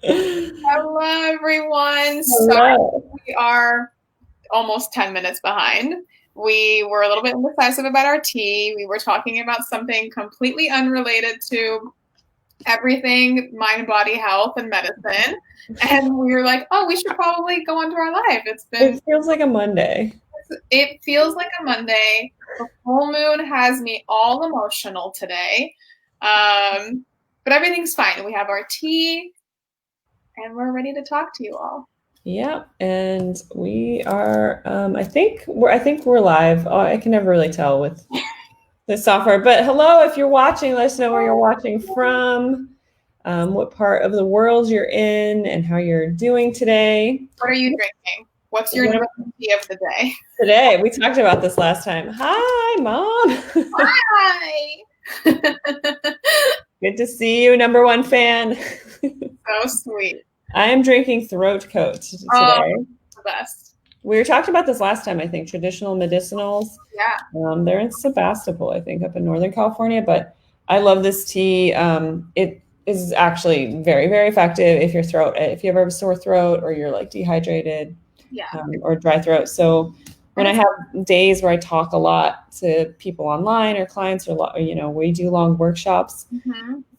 Hello, everyone. Sorry, Hello. we are almost 10 minutes behind. We were a little bit indecisive about our tea. We were talking about something completely unrelated to everything mind, body, health, and medicine. And we were like, oh, we should probably go on to our life. It feels like a Monday. It feels like a Monday. The full moon has me all emotional today. But everything's fine. We have our tea and we're ready to talk to you all. Yeah, and we are. I think we're live. Oh, I can never really tell with the software. But hello, if you're watching, let us know where you're watching from, what part of the world you're in, and how you're doing today. What are you drinking? What's your tea of the day? Today, we talked about this last time. Hi, Mom. Hi. Good to see you, number one fan. So sweet. I am drinking Throat Coat today. Oh, the best. We were talking about this last time, I think, traditional medicinals. Yeah. They're in Sebastopol, I think, up in Northern California. But I love this tea. It is actually very, very effective if if you ever have a sore throat or you're like dehydrated, or dry throat. So when I have days where I talk a lot to people online or clients or we do long workshops,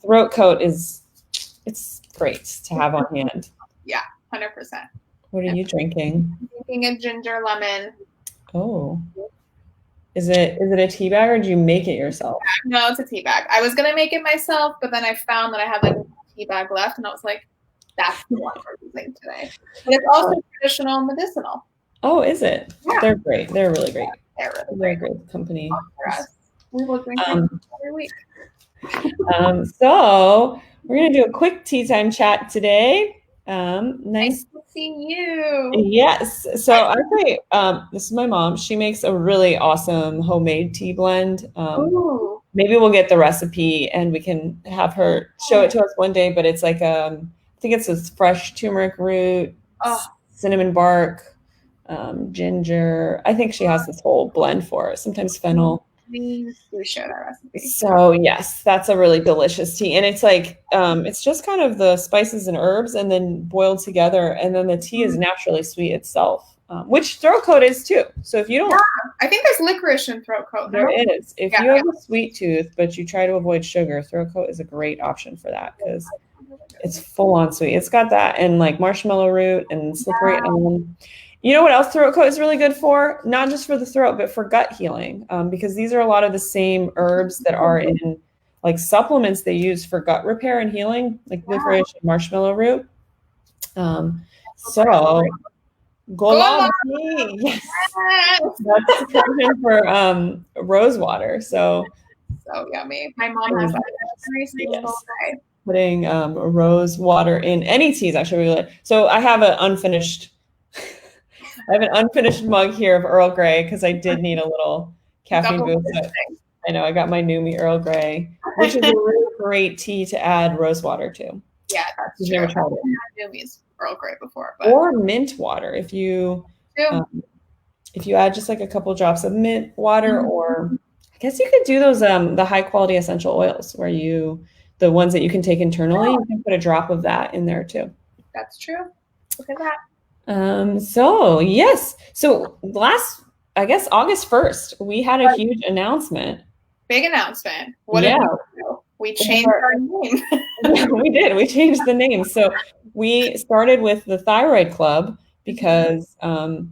Throat Coat it's great to have on hand. Yeah, 100%. What are you drinking? I'm drinking a ginger lemon. Oh. Is it a tea bag or do you make it yourself? No, it's a tea bag. I was gonna make it myself, but then I found that I had like a tea bag left, and I was like, "That's the one we're using today." But it's also traditional medicinal. Oh, is it? Yeah. They're great. They're really great. They're a great company. For us. We will drink every week. So we're gonna do a quick tea time chat today. Nice to see you. Yes. So actually, this is my mom. She makes a really awesome homemade tea blend. Maybe we'll get the recipe and we can have her show it to us one day. But it's like I think it's this fresh turmeric root, cinnamon bark, ginger. I think she has this whole blend for it. Sometimes fennel. Please do share that recipe. So yes, that's a really delicious tea. And it's like, it's just kind of the spices and herbs and then boiled together. And then the tea is naturally sweet itself, which Throat Coat is too. So if you don't, I think there's licorice in Throat Coat. There is. If you have a sweet tooth, but you try to avoid sugar, Throat Coat is a great option for that because it's full on sweet. It's got that and like marshmallow root and slippery elm. You know what else Throat Coat is really good for? Not just for the throat, but for gut healing, because these are a lot of the same herbs that are in like supplements they use for gut repair and healing, like licorice and marshmallow root. So Golab tea, yes, that's the version for rose water. So yummy. My mom has that every single day. Putting rose water in any tea is actually really good. So I have an unfinished mug here of Earl Grey because I did need a little caffeine boost. I know I got my Numi Earl Grey, which is a really great tea to add rose water to. Yeah, that's true. Never tried it. I've had Numi's Earl Grey before, or mint water if you add just like a couple drops of mint water, or I guess you could do those the high quality essential oils where the ones that you can take internally, you can put a drop of that in there too. That's true. Look at that. So yes. So I guess August 1st, we had a huge announcement. Big announcement. What did we do? We changed our name. We did. We changed the name. So we started with the Thyroid Club because a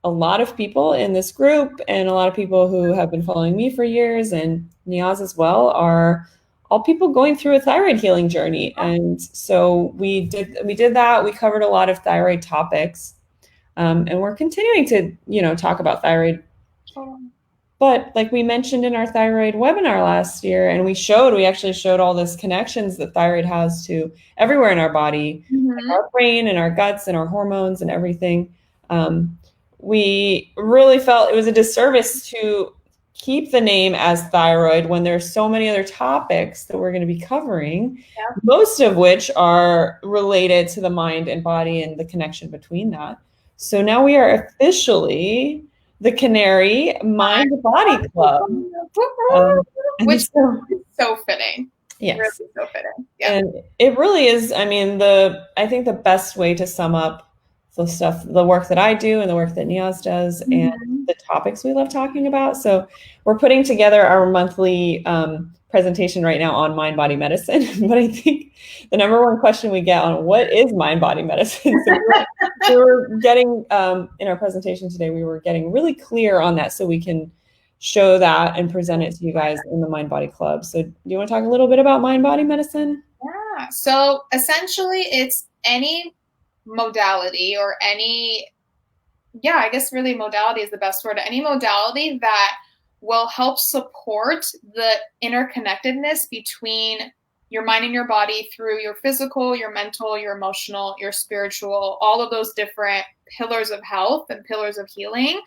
lot of people in this group and a lot of people who have been following me for years and Niaz as well are all people going through a thyroid healing journey. And so we did that. We covered a lot of thyroid topics. And we're continuing to, talk about thyroid. But like we mentioned in our thyroid webinar last year, and we actually showed all this connections that thyroid has to everywhere in our body, like our brain and our guts and our hormones and everything. We really felt it was a disservice to keep the name as thyroid when there's so many other topics that we're going to be covering, most of which are related to the mind and body and the connection between that. So now we are officially the Canary MindBody Club. Which is so fitting. Yes. Really so fitting. Yeah. And it really is, I mean, I think the best way to sum up the work that I do and the work that Niaz does and Mm-hmm. the topics we love talking about. So we're putting together our monthly presentation right now on mind body medicine. But I think the number one question we get on what is mind body medicine. So we were getting in our presentation today, we were getting really clear on that so we can show that and present it to you guys in the Mind Body Club. So do you want to talk a little bit about mind body medicine? Yeah. So essentially, it's any modality or any, yeah, I guess really modality is the best word. Any modality that will help support the interconnectedness between your mind and your body through your physical, your mental, your emotional, your spiritual, all of those different pillars of health and pillars of healing.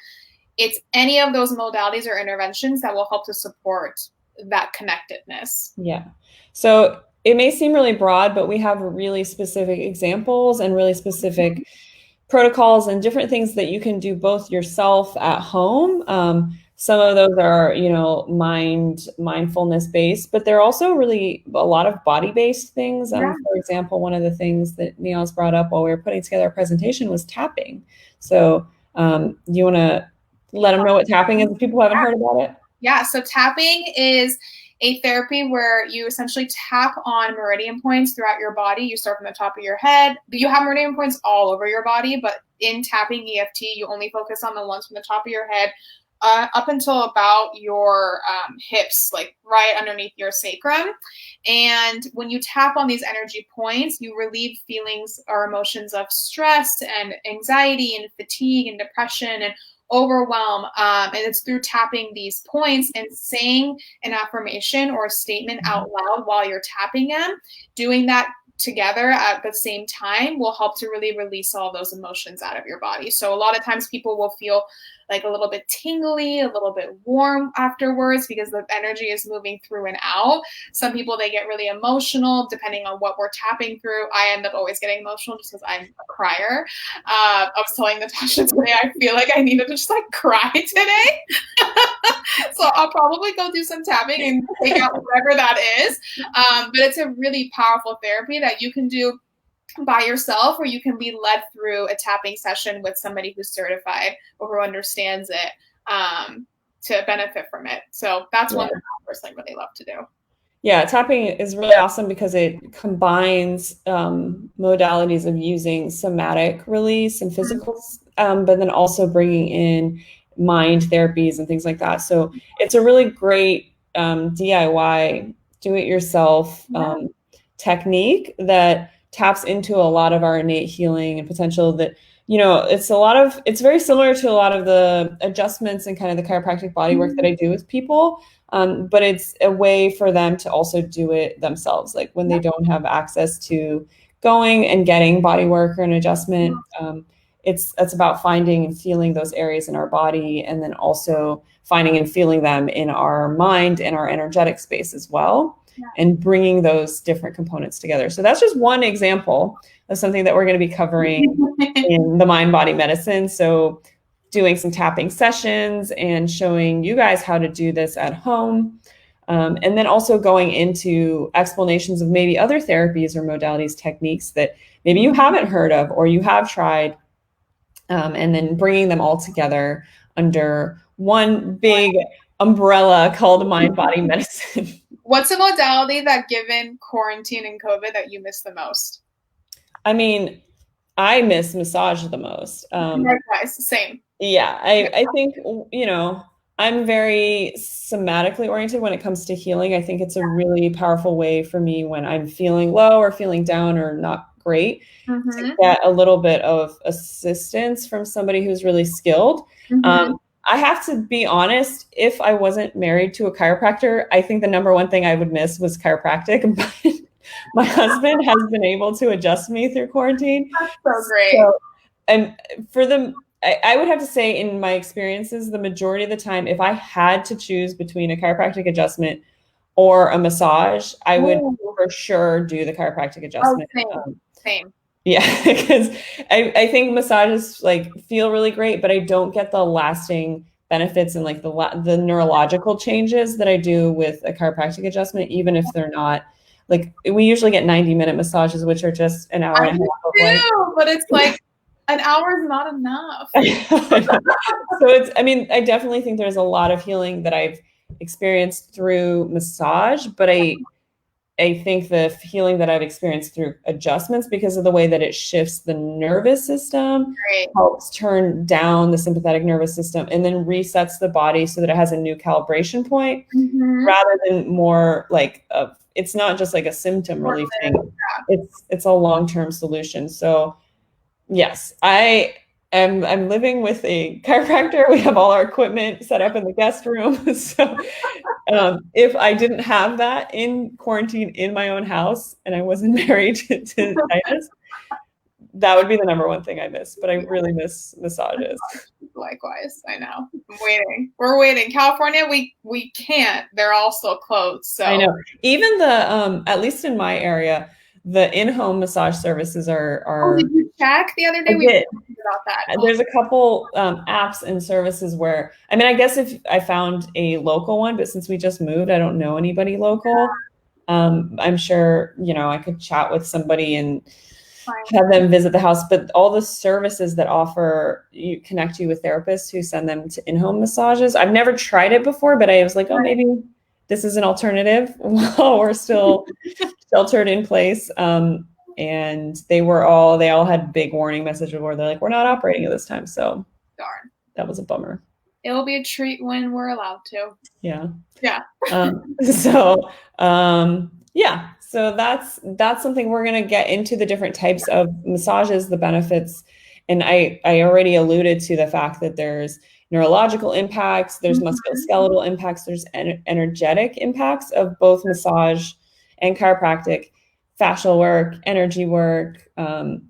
It's any of those modalities or interventions that will help to support that connectedness. Yeah. So it may seem really broad, but we have really specific examples and really specific protocols and different things that you can do both yourself at home. Some of those are, mindfulness based, but they're also really a lot of body based things. Yeah. For example, one of the things that Niels brought up while we were putting together our presentation was tapping. So you want to let them know what tapping is if people haven't heard about it? Yeah, so tapping is a therapy where you essentially tap on meridian points throughout your body. You start from the top of your head. You have meridian points all over your body, but in tapping EFT, you only focus on the ones from the top of your head up until about your hips, like right underneath your sacrum. And when you tap on these energy points, you relieve feelings or emotions of stress and anxiety and fatigue and depression and overwhelm. And it's through tapping these points and saying an affirmation or a statement out loud while you're tapping them. Doing that together at the same time will help to really release all those emotions out of your body. So a lot of times people will feel like a little bit tingly, a little bit warm afterwards because the energy is moving through and out. Some people, they get really emotional depending on what we're tapping through. I end up always getting emotional just because I'm a crier. I was telling Natasha today, I feel like I needed to just like cry today. So I'll probably go do some tapping and take out whatever that is. But it's a really powerful therapy that you can do by yourself, or you can be led through a tapping session with somebody who's certified or who understands it to benefit from it. So that's one that I personally really love to do. Yeah, tapping is really awesome because it combines modalities of using somatic release and physical, but then also bringing in mind therapies and things like that. So it's a really great DIY, do-it-yourself technique that taps into a lot of our innate healing and potential that, it's very similar to a lot of the adjustments and kind of the chiropractic body work that I do with people. But it's a way for them to also do it themselves. Like when they don't have access to going and getting body work or an adjustment, it's about finding and feeling those areas in our body, and then also finding and feeling them in our mind and our energetic space as well. And bringing those different components together. So that's just one example of something that we're going to be covering in the Mind Body Medicine. So doing some tapping sessions and showing you guys how to do this at home. And then also going into explanations of maybe other therapies or modalities, techniques that maybe you haven't heard of or you have tried, and then bringing them all together under one big umbrella called Mind Body Medicine. What's a modality that, given quarantine and COVID, that you miss the most? I mean, I miss massage the most. Likewise, same. Yeah, I think, I'm very somatically oriented when it comes to healing. I think it's a really powerful way for me when I'm feeling low or feeling down or not great to get a little bit of assistance from somebody who's really skilled. I have to be honest, if I wasn't married to a chiropractor, I think the number one thing I would miss was chiropractic. But my husband has been able to adjust me through quarantine. That's so great. So, and for them, I would have to say in my experiences, the majority of the time, if I had to choose between a chiropractic adjustment or a massage, I would for sure do the chiropractic adjustment. Same. Yeah, because I think massages feel really great, but I don't get the lasting benefits and the neurological changes that I do with a chiropractic adjustment, even if they're not like we usually get 90-minute massages, which are just an hour and a half of like, but it's like an hour is not enough. So it's, I mean, I definitely think there's a lot of healing that I've experienced through massage, but I think the healing that I've experienced through adjustments, because of the way that it shifts the nervous system, Right. helps turn down the sympathetic nervous system and then resets the body so that it has a new calibration point, rather than more like it's not just like a symptom relief thing. It's a long-term solution. So yes, I'm living with a chiropractor. We have all our equipment set up in the guest room. So if I didn't have that in quarantine in my own house and I wasn't married to Titus, that would be the number one thing I miss. But I really miss massages. Likewise, I know. I'm waiting. We're waiting. California, we can't. They're all still closed. So I know. Even the at least in my area, the in-home massage services are. Oh, did you check the other day? We did. talked about that. There's a couple apps and services where, I mean, I guess if I found a local one, but since we just moved, I don't know anybody local. I'm sure, you know, I could chat with somebody and have them visit the house, but all the services that offer you connect you with therapists who send them to in-home massages. I've never tried it before, but I was like, oh, maybe this is an alternative while we're still sheltered in place. And they all had big warning messages where they're like, we're not operating at this time. So darn, that was a bummer. It'll be a treat when we're allowed to. Yeah. Yeah. Yeah. So that's something we're going to get into, the different types of massages, the benefits. And I already alluded to the fact that there's neurological impacts, there's musculoskeletal impacts, there's energetic impacts of both massage and chiropractic, fascial work, energy work,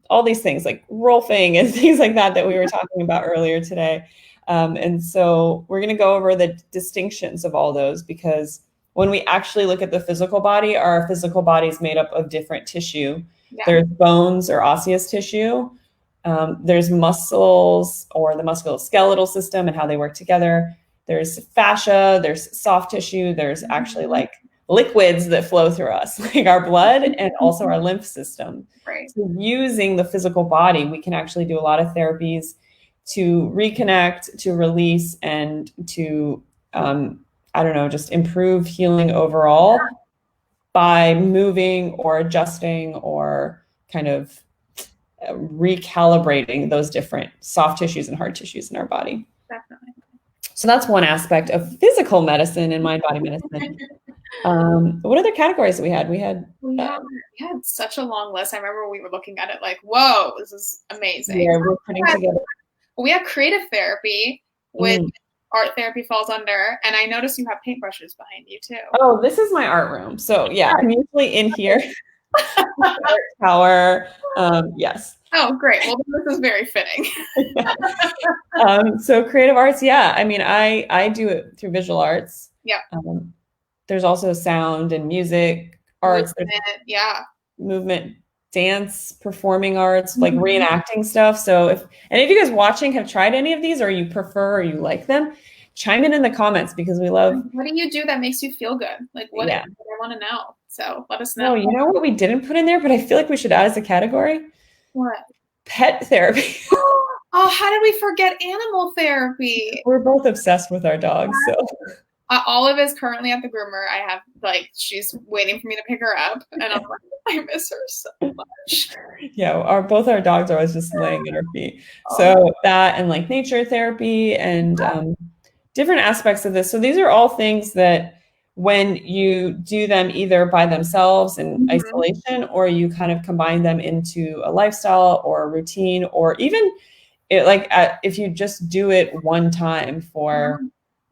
all these things like rolfing and things like that we were talking about earlier today. And so we're going to go over the distinctions of all those, because when we actually look at the physical body, our physical body is made up of different tissue. Yeah. There's bones or osseous tissue. There's muscles or the musculoskeletal system and how they work together. There's fascia, there's soft tissue. There's actually like liquids that flow through us, like our blood and also our lymph system. Right. So using the physical body, we can actually do a lot of therapies to reconnect, to release, and to, just improve healing overall by moving or adjusting or kind of recalibrating those different soft tissues and hard tissues in our body. Definitely. So that's one aspect of physical medicine and MindBody Medicine. What other categories we had? We had such a long list. I remember we were looking at it like, whoa, this is amazing. Yeah, we're putting together. We have creative therapy, which art therapy falls under. And I noticed you have paintbrushes behind you too. Oh, this is my art room. So yeah, I'm usually in here. Art tower. Yes. Oh, great. Well, this is very fitting. So creative arts. Yeah. I mean, I do it through visual arts. Yeah. There's also sound and music arts. Movement, dance, performing arts, like reenacting stuff. So if any of you guys watching have tried any of these, or you prefer or you like them, chime in the comments, because we love. What do you do that makes you feel good? Like what? I want to know. So let us know. No, you know what we didn't put in there, but I feel like we should add as a category? What? Pet therapy. Oh, how did we forget animal therapy? We're both obsessed with our dogs. So Olive is currently at the groomer. I have she's waiting for me to pick her up, and I'm like, I miss her so much. Yeah, both our dogs are always just laying at our feet. So that and like nature therapy and different aspects of this. So these are all things that when you do them either by themselves in isolation, or you kind of combine them into a lifestyle or a routine, or even if you just do it one time for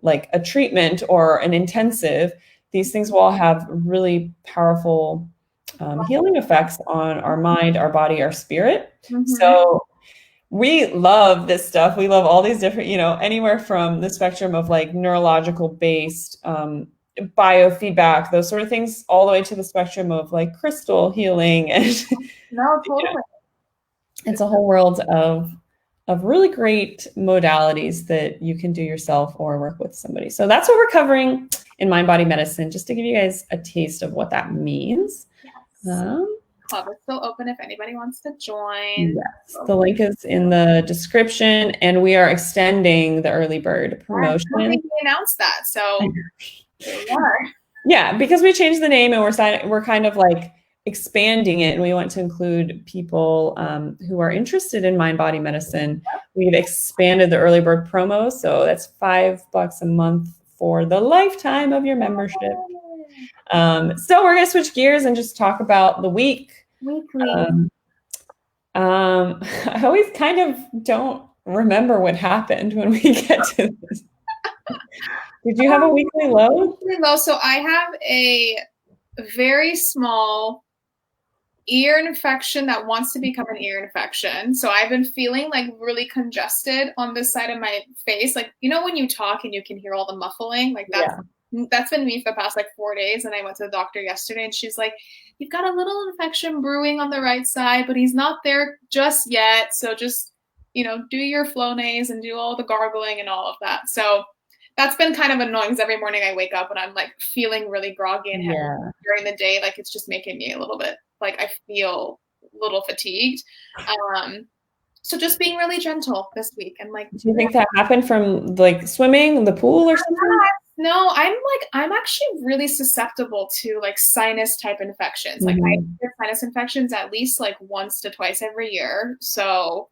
like a treatment or an intensive, these things will all have really powerful healing effects on our mind, our body, our spirit. So we love this stuff. We love all these different, anywhere from the spectrum of like neurological based biofeedback, those sort of things, all the way to the spectrum of like crystal healing. And no, totally. It's a whole world of really great modalities that you can do yourself or work with somebody. So that's what we're covering in MindBody Medicine, just to give you guys a taste of what that means. Club is still open if anybody wants to join. Yes, the link is in the description, and we are extending the early bird promotion. I don't think we announced that, so here we are. Yeah, because we changed the name and we're kind of like expanding it, and we want to include people who are interested in mind-body medicine. We've expanded the early bird promo, so that's $5 a month for the lifetime of your membership. So we're gonna switch gears and just talk about the weekly. I always kind of don't remember what happened when we get to this. Did you have a weekly low? Weekly low. So I have a very small ear infection that wants to become an ear infection. So I've been feeling like really congested on this side of my face. Like, you know, when you talk and you can hear all the muffling, like that's been me for the past like 4 days. And I went to the doctor yesterday and she's like, you've got a little infection brewing on the right side, but he's not there just yet. So just, you know, do your Flonase and do all the gargling and all of that. So that's been kind of annoying because every morning I wake up and I'm like feeling really groggy and heavy during the day. Like it's just making me a little bit, like I feel a little fatigued. So just being really gentle this week. And like, do you think that happened from like swimming in the pool or something? No, I'm actually really susceptible to like sinus type infections. Like I get sinus infections at least like once to twice every year. So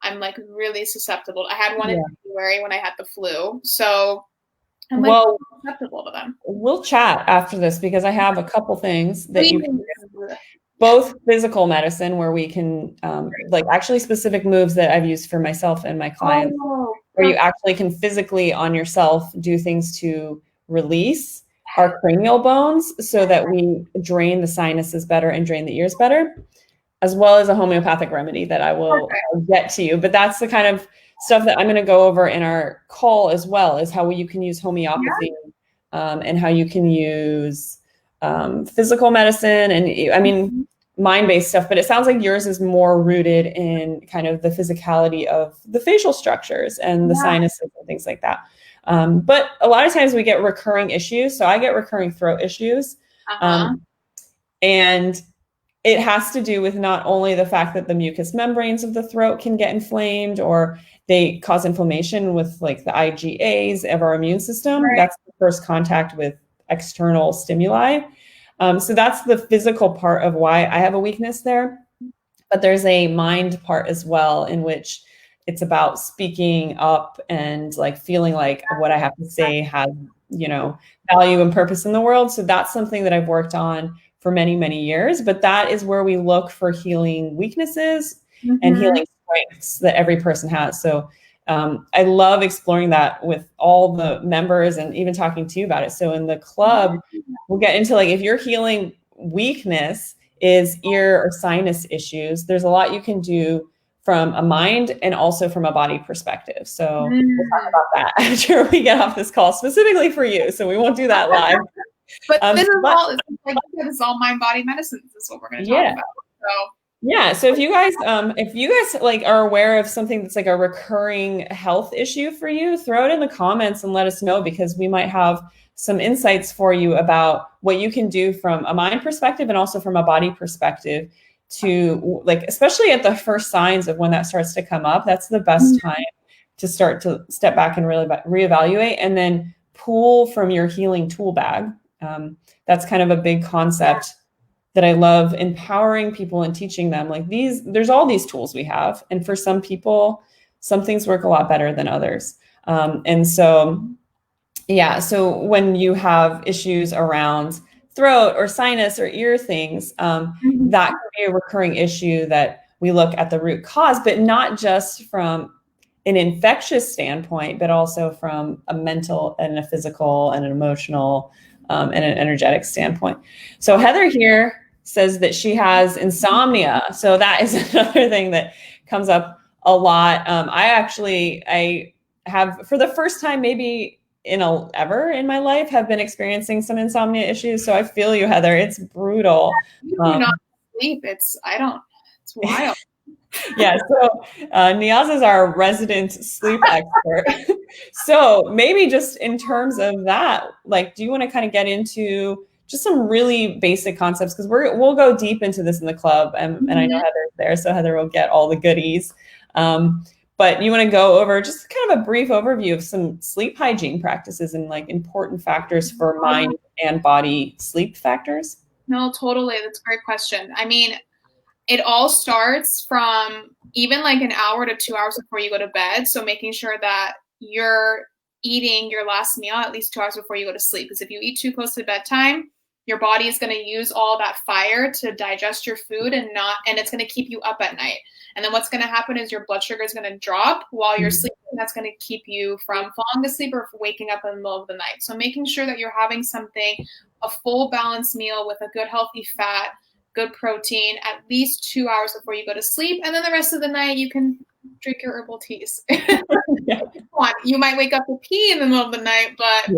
I'm like really susceptible. I had one in January when I had the flu. So I'm like susceptible to them. We'll chat after this because I have a couple things that you can do. Both physical medicine where we can like actually specific moves that I've used for myself and my clients where you actually can physically on yourself do things to release our cranial bones so that we drain the sinuses better and drain the ears better, as well as a homeopathic remedy that I will get to you. But that's the kind of stuff that I'm going to go over in our call as well, is how you can use homeopathy and how you can use physical medicine and I mean mind-based stuff. But it sounds like yours is more rooted in kind of the physicality of the facial structures and the sinuses and things like that. But a lot of times we get recurring issues. So I get recurring throat issues. And it has to do with not only the fact that the mucous membranes of the throat can get inflamed or they cause inflammation with like the IgAs of our immune system. That's the first contact with external stimuli. So that's the physical part of why I have a weakness there. But there's a mind part as well in which it's about speaking up and like feeling like what I have to say has, you know, value and purpose in the world. So that's something that I've worked on for many, many years, but that is where we look for healing weaknesses and healing strengths that every person has. So I love exploring that with all the members and even talking to you about it. So in the club, we'll get into like, if your healing weakness is ear or sinus issues, there's a lot you can do from a mind and also from a body perspective. So we'll talk about that after we get off this call specifically for you. So we won't do that live. But this is all mind-body medicine. This is what we're going to talk about. So yeah. So if you guys like are aware of something that's like a recurring health issue for you, throw it in the comments and let us know, because we might have some insights for you about what you can do from a mind perspective and also from a body perspective to like, especially at the first signs of when that starts to come up. That's the best time to start to step back and really reevaluate and then pull from your healing tool bag. That's kind of a big concept that I love empowering people and teaching them. Like there's all these tools we have. And for some people, some things work a lot better than others. And so, so when you have issues around throat or sinus or ear things, that can be a recurring issue that we look at the root cause, but not just from an infectious standpoint, but also from a mental and a physical and an emotional and an energetic standpoint. So Heather here says that she has insomnia. So that is another thing that comes up a lot. I have, for the first time, maybe ever in my life, have been experiencing some insomnia issues. So I feel you, Heather. It's brutal. You do not sleep. It's wild. Yeah. So Niaz is our resident sleep expert. So maybe just in terms of that, like, do you want to kind of get into just some really basic concepts, because we'll go deep into this in the club, and I know Heather's there, so Heather will get all the goodies. But you want to go over just kind of a brief overview of some sleep hygiene practices and like important factors for mind and body sleep factors? No, totally. That's a great question. I mean, it all starts from even like an hour to 2 hours before you go to bed. So making sure that you're eating your last meal at least 2 hours before you go to sleep. Because if you eat too close to bedtime, your body is going to use all that fire to digest your food and it's going to keep you up at night. And then what's going to happen is your blood sugar is going to drop while you're sleeping. That's going to keep you from falling asleep or waking up in the middle of the night. So making sure that you're having a full balanced meal with a good healthy fat, good protein, at least 2 hours before you go to sleep. And then the rest of the night, you can drink your herbal teas. You might wake up to pee in the middle of the night, but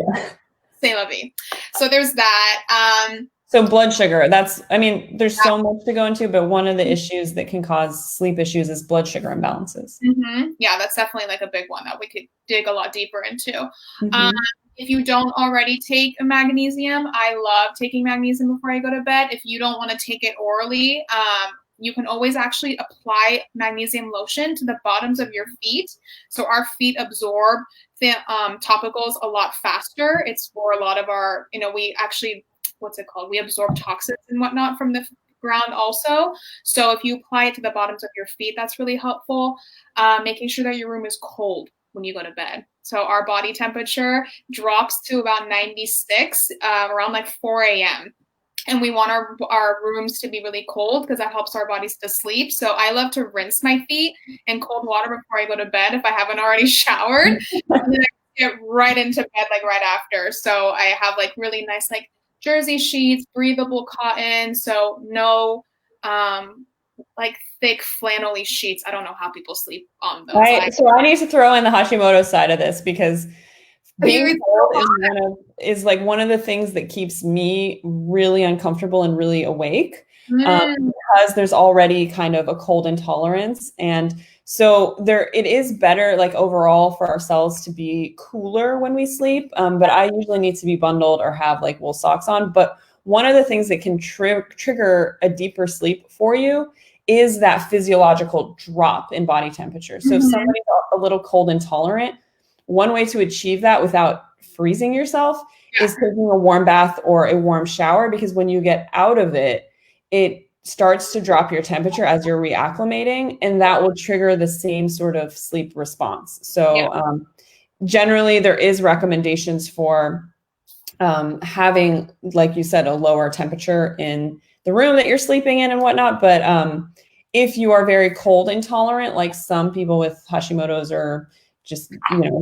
c'est la vie. So there's that. So blood sugar, there's so much to go into, but one of the issues that can cause sleep issues is blood sugar imbalances. Yeah, that's definitely like a big one that we could dig a lot deeper into. If you don't already take a magnesium, I love taking magnesium before I go to bed. If you don't want to take it orally, you can always actually apply magnesium lotion to the bottoms of your feet. So our feet absorb the topicals a lot faster. It's for a lot of our, we actually, we absorb toxins and whatnot from the ground also. So if you apply it to the bottoms of your feet, that's really helpful. Making sure that your room is cold when you go to bed. So our body temperature drops to about 96 around like 4 a.m. And we want our rooms to be really cold because that helps our bodies to sleep. So I love to rinse my feet in cold water before I go to bed if I haven't already showered. And then I get right into bed like right after. So I have like really nice like jersey sheets, breathable cotton. So no like thick flannelly sheets. I don't know how people sleep on those. Right. So I need to throw in the Hashimoto side of this, because being cold is like one of the things that keeps me really uncomfortable and really awake, because there's already kind of a cold intolerance. And so it is better like overall for our cells to be cooler when we sleep. But I usually need to be bundled or have like wool socks on. But one of the things that can trigger a deeper sleep for you is that physiological drop in body temperature. So if somebody's a little cold intolerant, one way to achieve that without freezing yourself is taking a warm bath or a warm shower, because when you get out of it, it starts to drop your temperature as you're reacclimating, and that will trigger the same sort of sleep response. So generally there is recommendations for having, like you said, a lower temperature in the room that you're sleeping in and whatnot. But if you are very cold intolerant, like some people with Hashimoto's or just,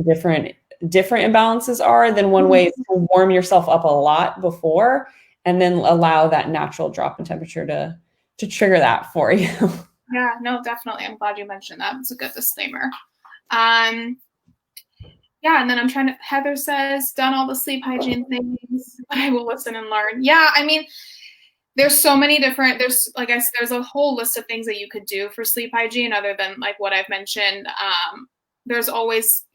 different imbalances are, then one way is to warm yourself up a lot before and then allow that natural drop in temperature to trigger that for you. Yeah, no, definitely. I'm glad you mentioned that. It's a good disclaimer. And then Heather says, done all the sleep hygiene things, but I will listen and learn. Yeah, I mean, there's so many different, there's a whole list of things that you could do for sleep hygiene other than like what I've mentioned. There's always,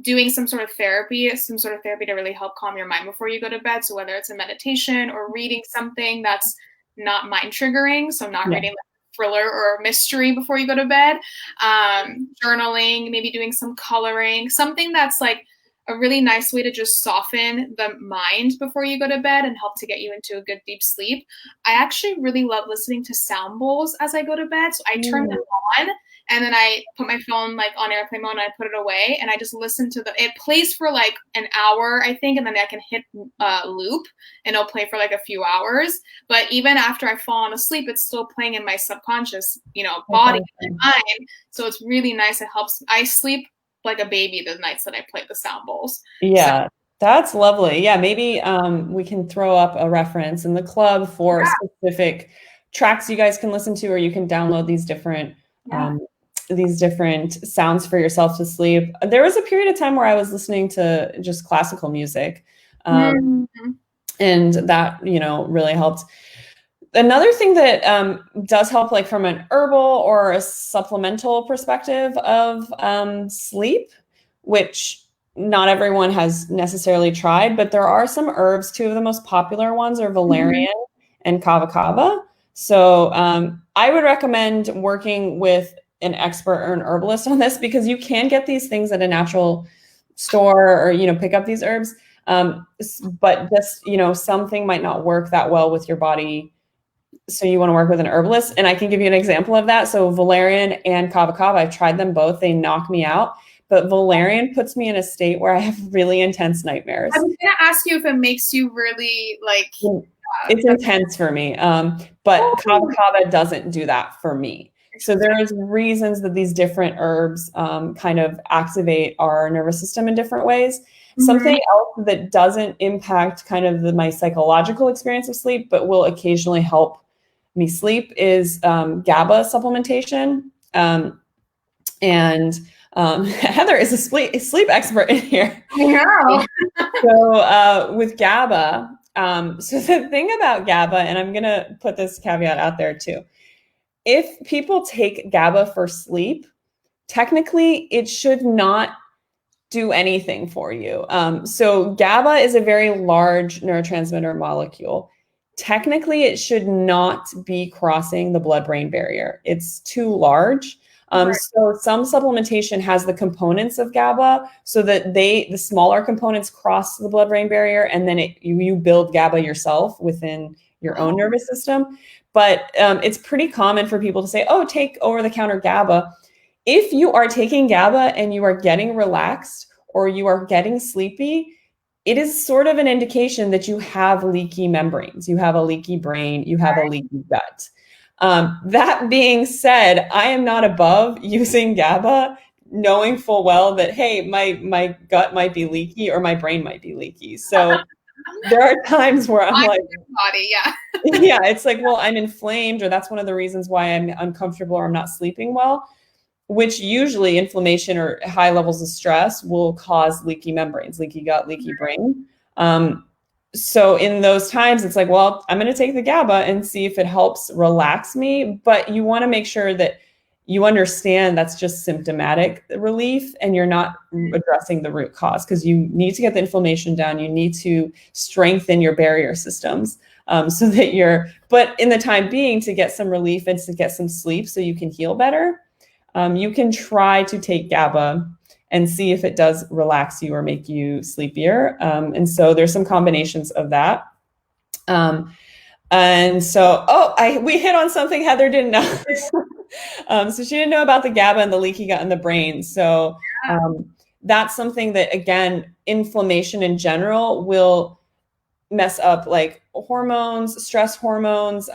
doing some sort of therapy to really help calm your mind before you go to bed. So whether it's a meditation or reading something that's not mind triggering, so not reading like a thriller or a mystery before you go to bed, journaling, maybe doing some coloring, something that's like a really nice way to just soften the mind before you go to bed and help to get you into a good deep sleep. I actually really love listening to sound bowls as I go to bed. So I turn them on and then I put my phone like on airplane mode and I put it away and I just listen to it plays for like an hour, I think, and then I can hit loop and it'll play for like a few hours. But even after I fall asleep, it's still playing in my subconscious, body and mind. So it's really nice. It helps. I sleep like a baby the nights that I play the sound bowls. Yeah, so that's lovely. Yeah, maybe we can throw up a reference in the club for specific tracks you guys can listen to, or you can download these different sounds for yourself to sleep. There was a period of time where I was listening to just classical music, and that really helped. Another thing that does help, like from an herbal or a supplemental perspective of sleep, which not everyone has necessarily tried, but there are some herbs. Two of the most popular ones are valerian and kava kava. So I would recommend working with an expert or an herbalist on this, because you can get these things at a natural store, or pick up these herbs. But this, something might not work that well with your body. So you want to work with an herbalist. And I can give you an example of that. So valerian and kava kava, I've tried them both. They knock me out. But valerian puts me in a state where I have really intense nightmares. I was going to ask you if it makes you really like... It's intense for me. But kava kava doesn't do that for me. So there's reasons that these different herbs kind of activate our nervous system in different ways. Something else that doesn't impact kind of my psychological experience of sleep, but will occasionally help me sleep, is GABA supplementation. And Heather is a sleep expert in here. I know. So with GABA, so the thing about GABA, and I'm going to put this caveat out there too, if people take GABA for sleep, technically it should not do anything for you. So GABA is a very large neurotransmitter molecule. Technically, it should not be crossing the blood-brain barrier. It's too large. So some supplementation has the components of GABA so that the smaller components cross the blood-brain barrier, and then you build GABA yourself within your own nervous system. But it's pretty common for people to say, oh, take over-the-counter GABA. If you are taking GABA and you are getting relaxed or you are getting sleepy, it is sort of an indication that you have leaky membranes, you have a leaky brain, you have a leaky gut. That being said, I am not above using GABA, knowing full well that, hey, my gut might be leaky or my brain might be leaky. So there are times where I'm like, body, yeah, it's like, well, I'm inflamed, or that's one of the reasons why I'm uncomfortable or I'm not sleeping well, which usually inflammation or high levels of stress will cause leaky membranes, leaky gut, leaky brain. So in those times, it's like, well, I'm going to take the GABA and see if it helps relax me. But you want to make sure that you understand that's just symptomatic relief and you're not addressing the root cause, because you need to get the inflammation down. You need to strengthen your barrier systems so that but in the time being, to get some relief and to get some sleep so you can heal better, you can try to take GABA and see if it does relax you or make you sleepier. And so there's some combinations of that. And so, we hit on something Heather didn't know. So she didn't know about the GABA and the leaky gut in the brain. So that's something that, again, inflammation in general will mess up like hormones, stress hormones,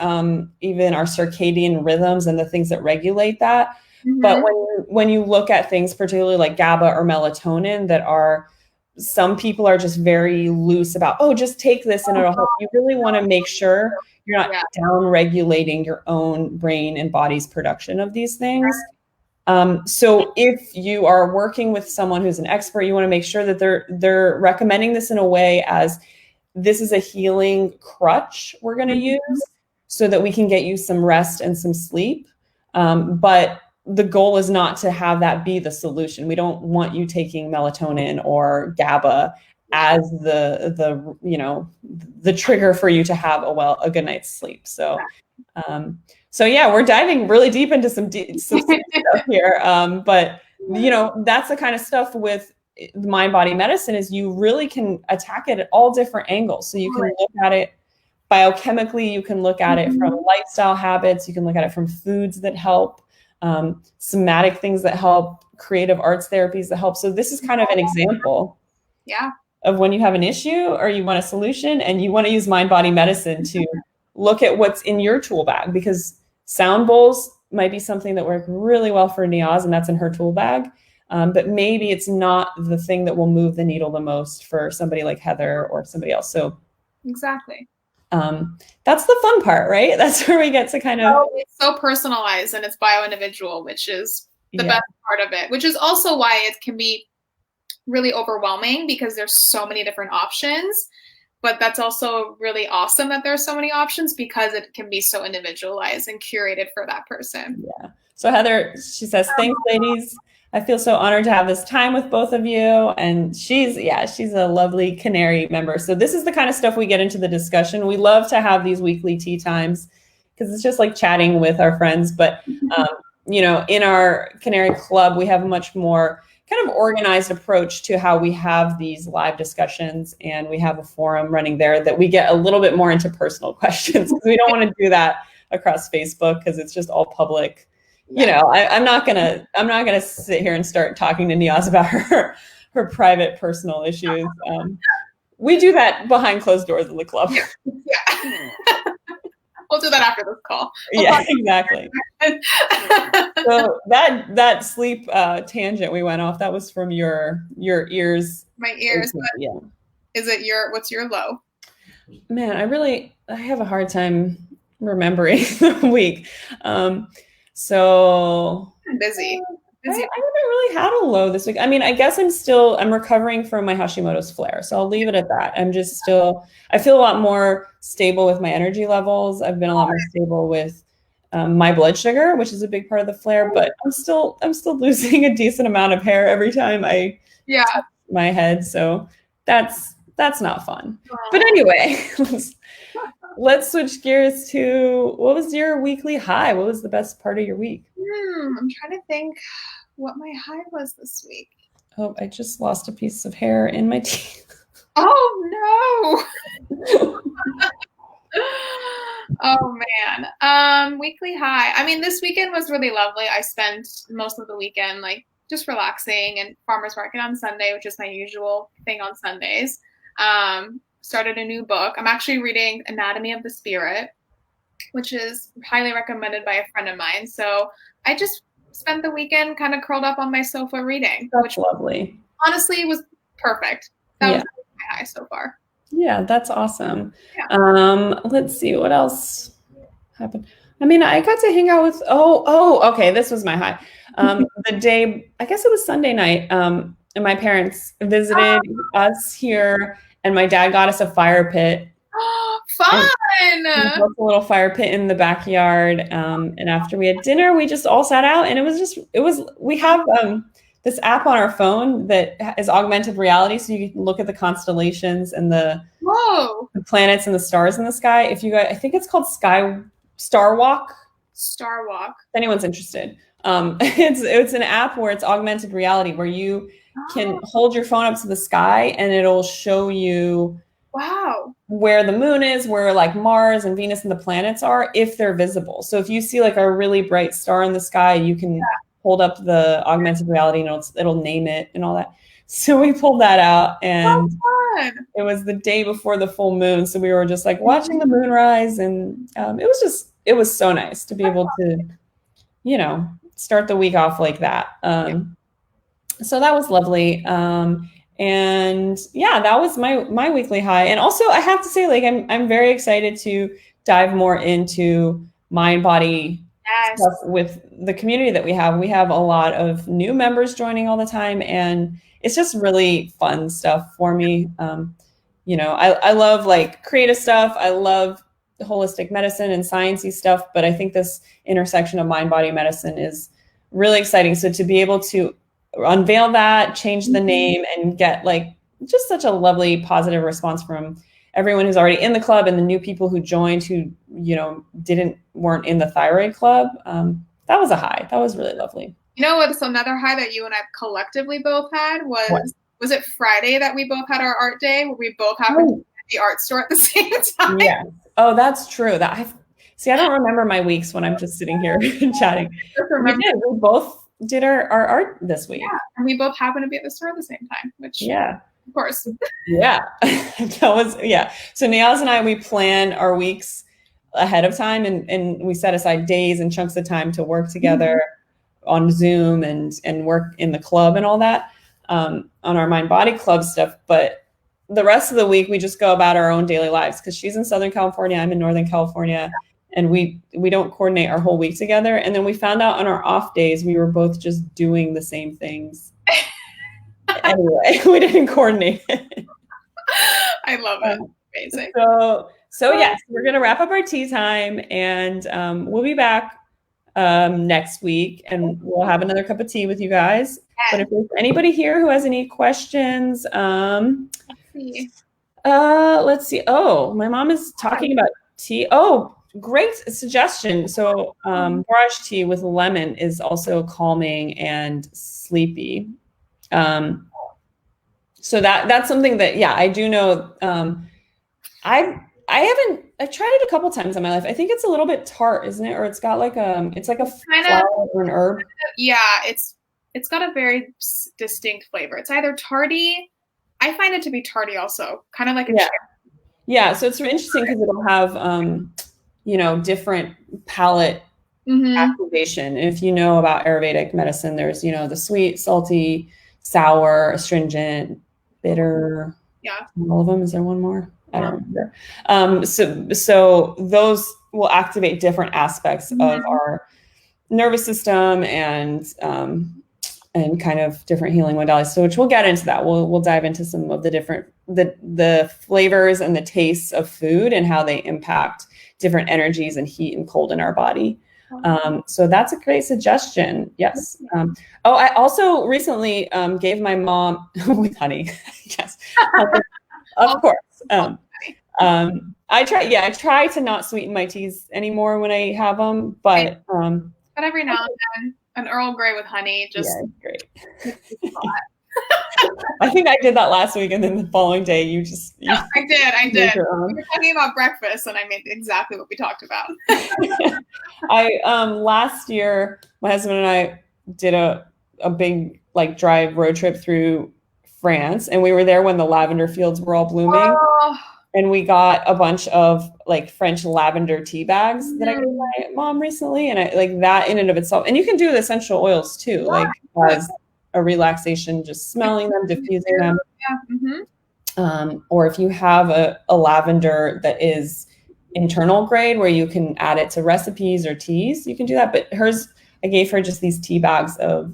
even our circadian rhythms and the things that regulate that. But when you look at things, particularly like GABA or melatonin, some people are just very loose about, oh, just take this and it'll help. You really want to make sure you're not down regulating your own brain and body's production of these things. So if you are working with someone who's an expert, you want to make sure that they're recommending this in a way as this is a healing crutch we're going to use so that we can get you some rest and some sleep. But the goal is not to have that be the solution. We don't want you taking melatonin or GABA as the trigger for you to have a good night's sleep. So yeah, we're diving really deep into some stuff here. But that's the kind of stuff with MindBody Medicine, is you really can attack it at all different angles. So you can look at it biochemically, you can look at it from lifestyle habits, you can look at it from foods that help, somatic things that help, creative arts therapies that help. So this is kind of an example of when you have an issue or you want a solution and you want to use MindBody Medicine to look at what's in your tool bag, because sound bowls might be something that work really well for Niaz, and that's in her tool bag. But maybe it's not the thing that will move the needle the most for somebody like Heather or somebody else. So exactly. That's the fun part, right? That's where we get to kind of... it's so personalized and it's bio-individual, which is the best part of it, which is also why it can be really overwhelming, because there's so many different options. But that's also really awesome that there's so many options, because it can be so individualized and curated for that person. Yeah. So Heather, she says, thanks, ladies. I feel so honored to have this time with both of you. And she's a lovely Canary member. So this is the kind of stuff we get into the discussion. We love to have these weekly tea times because it's just like chatting with our friends. But, in our Canary Club, we have a much more kind of organized approach to how we have these live discussions. And we have a forum running there that we get a little bit more into personal questions because we don't want to do that across Facebook because it's just all public. I'm not gonna sit here and start talking to Niaz about her private personal issues. We do that behind closed doors in the club. Yeah. We'll do that after this call. Exactly. So that sleep tangent we went off, that was from your ears. My ears. Yeah. Is it what's your low? Man, I have a hard time remembering the week. So I'm busy. I haven't really had a low this week. I mean, I guess I'm recovering from my Hashimoto's flare. So I'll leave it at that. I feel a lot more stable with my energy levels. I've been a lot more stable with my blood sugar, which is a big part of the flare, but I'm still losing a decent amount of hair every time I touch my head. So that's not fun. But anyway, let's switch gears to what was your weekly high? What was the best part of your week? I'm trying to think what my high was this week. Oh, I just lost a piece of hair in my teeth. Oh no. Oh man. Weekly high. I mean, this weekend was really lovely. I spent most of the weekend like just relaxing and farmers market on Sunday, which is my usual thing on Sundays. Started a new book. I'm actually reading Anatomy of the Spirit, which is highly recommended by a friend of mine. So I just spent the weekend kind of curled up on my sofa reading. That's lovely. Honestly, was perfect. That was my high so far. Yeah, that's awesome. Yeah. Let's see what else happened. I mean, I got to hang out with, okay, this was my high. The day, I guess it was Sunday night, and my parents visited us here, and my dad got us a fire pit. Fun! We built a little fire pit in the backyard, and after we had dinner, we just all sat out, and we have this app on our phone that is augmented reality, so you can look at the constellations and the planets and the stars in the sky. If you guys, I think it's called Star Walk. Star Walk. If anyone's interested, it's an app where it's augmented reality, where you can hold your phone up to the sky and it'll show you where the moon is, where like Mars and Venus and the planets are, if they're visible. So if you see like a really bright star in the sky, you can hold up the augmented reality and it'll name it and all that. So we pulled that out, and it was the day before the full moon. So we were just like watching the moon rise, and it was so nice to be able to, start the week off like that. So that was lovely. And yeah, that was my weekly high. And also I have to say, like, I'm very excited to dive more into MindBody stuff with the community that we have. We have a lot of new members joining all the time, and it's just really fun stuff for me. I love like creative stuff. I love holistic medicine and sciencey stuff, but I think this intersection of MindBody medicine is really exciting. So to be able to unveil that, change the name, and get like just such a lovely positive response from everyone who's already in the club and the new people who joined who weren't in the thyroid club. That was a high. That was really lovely. You know what's another high that you and I collectively both had was it Friday that we both had our art day, where we both happened to be at the art store at the same time? Yeah. Oh, that's true. I don't remember my weeks when I'm just sitting here chatting. We both did our art this week. Yeah, and we both happened to be at the store at the same time, which of course. Yeah. So Niaz and I, we plan our weeks ahead of time, and we set aside days and chunks of time to work together on Zoom and work in the club and all that, on our MindBody Club stuff. But the rest of the week, we just go about our own daily lives, because she's in Southern California, I'm in Northern California, and we don't coordinate our whole week together. And then we found out on our off days, we were both just doing the same things. Anyway, we didn't coordinate it. I love it. Amazing. So yes, we're going to wrap up our tea time, and we'll be back next week, and we'll have another cup of tea with you guys. Yes. But if there's anybody here who has any questions, let's see. Oh, my mom is talking about tea. Oh, great suggestion. So borage tea with lemon is also calming and sleepy. So that's something that, yeah, I do know. I've tried it a couple times in my life. I think it's a little bit tart, isn't it? Or it's got like it's like a flower or an herb. Yeah, it's got a very distinct flavor. It's either tarty. I find it to be tarty also, kind of like a cherry. Yeah, so it's interesting because it'll have different palate activation. And if you know about Ayurvedic medicine, there's the sweet, salty, sour, astringent, bitter. Yeah. All of them. Is there one more? I don't remember. So those will activate different aspects of our nervous system and kind of different healing modalities. So which we'll get into that. We'll dive into some of the different the flavors and the tastes of food and how they impact different energies and heat and cold in our body. So that's a great suggestion. Yes. I also recently gave my mom with honey. Yes. Of course. I try to not sweeten my teas anymore when I have them, but every now and then, an Earl Grey with honey, just great. I think I did that last week, and then the following day, I did. We were talking about breakfast, and I made exactly what we talked about. Last year, my husband and I did a big drive road trip through France, and we were there when the lavender fields were all blooming. And we got a bunch of French lavender tea bags that I gave my mom recently. And I that in and of itself, and you can do the essential oils too, as a relaxation, just smelling them, diffusing them. Yeah. Or if you have a lavender that is internal grade where you can add it to recipes or teas, you can do that. But I gave her just these tea bags of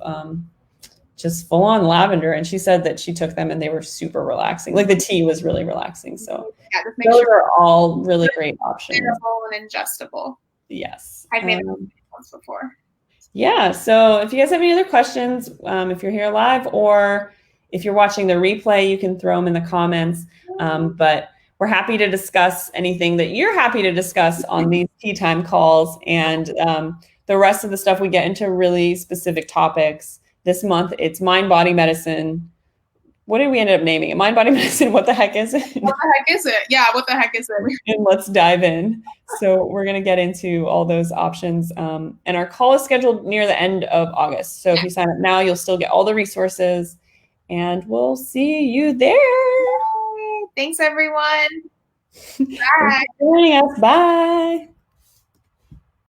just full on lavender. And she said that she took them and they were super relaxing. The tea was really relaxing. So those are all really great options. Shareable and ingestible. Yes. I've made them once before. Yeah. So if you guys have any other questions, if you're here live or if you're watching the replay, you can throw them in the comments. But we're happy to discuss anything that you're happy to discuss on these tea time calls. And the rest of the stuff, we get into really specific topics. This month, it's MindBody Medicine. What did we end up naming it? MindBody Medicine. What the heck is it? What the heck is it? Yeah, what the heck is it? And let's dive in. So we're going to get into all those options. And our call is scheduled near the end of August. So if you sign up now, you'll still get all the resources. And we'll see you there. Thanks, everyone. Bye. Thanks for joining us. Bye.